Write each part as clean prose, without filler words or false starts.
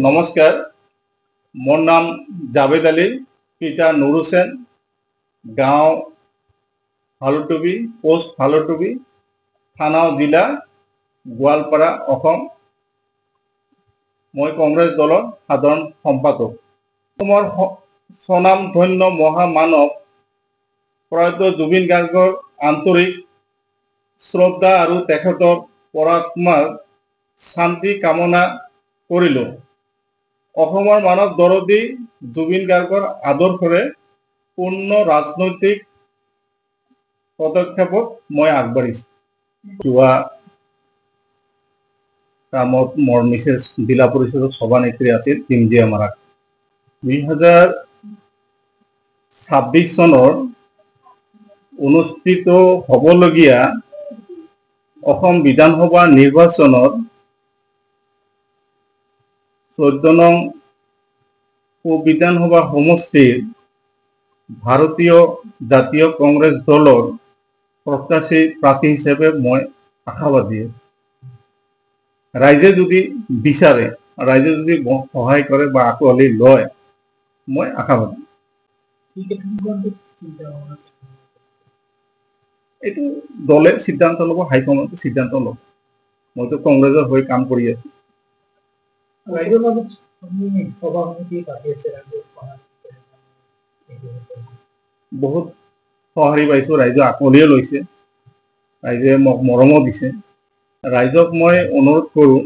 নমস্কাৰ, মোৰ নাম জাভেদ আলী, পিতা নুৰ হুছেইন, গাঁও হালুটুবি, পোষ্ট হালুটুবি, থানা জিলা গোৱালপাৰা, অসম। মই কংগ্ৰেছ দলৰ সাধাৰণ সম্পাদক। অসমৰ স্বনামধন্য মহামানৱ প্ৰয়াত জুবিন গাৰ্গৰ আন্তৰিক শ্ৰদ্ধা আৰু তেখেতৰ পৰাত্মাৰ শান্তি কামনা কৰিলোঁ। অসমৰ মানৱ দৰদী জুবিন গাৰ্গৰ আদৰ্শৰে পূৰ্ণ ৰাজনৈতিক পদক্ষেপত মই আগবাঢ়িছোঁ। যোৱা কামত মোৰ মিছেছ জিলা পৰিষদৰ সভানেত্ৰী আছিল টিমজিয়া মাৰাক। 2026 চনৰ অনুষ্ঠিত হ'বলগীয়া অসম বিধানসভা নিৰ্বাচনত 14 নং বিধানসভা সমষ্টিৰ ভাৰতীয় জাতীয় কংগ্ৰেছ দলৰ প্ৰত্যাশী প্ৰাৰ্থী হিচাপে মই আশাবাদী। ৰাইজে যদি বিচাৰে, ৰাইজে যদি সহায় কৰে বা আঁকোৱালি লয়, মই আশাবাদী। এইটো দলে সিদ্ধান্ত ল'ব, হাইকমাণ্ডে সিদ্ধান্ত ল'ব। মইতো কংগ্ৰেছৰ হৈ কাম কৰি আছো। বহুত সঁহাৰি পাইছো, ৰাইজে আঁকোৱালিয়ে লৈছে, ৰাইজে মোক মৰমো দিছে। ৰাইজক মই অনুৰোধ কৰোঁ,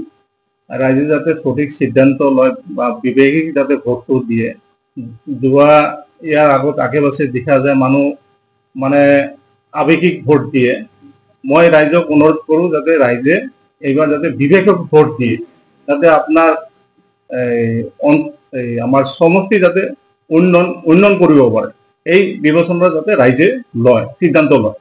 ৰাইজে যাতে সঠিক সিদ্ধান্ত লয় বা বিবেকিক যাতে ভোটটো দিয়ে। ইয়াৰ আগত আগে পাছে দেখা যায় মানুহ মানে আৱেগিক ভোট দিয়ে। মই ৰাইজক অনুৰোধ কৰোঁ যাতে ৰাইজে এইবাৰ যাতে বিবেকক ভোট দিয়ে, যাতে আপোনাৰ আমাৰ সমষ্টি যাতে উন্নয়ন কৰিব পাৰে, এই বিবেচনা যাতে ৰাইজে লয়, সিদ্ধান্ত লয়।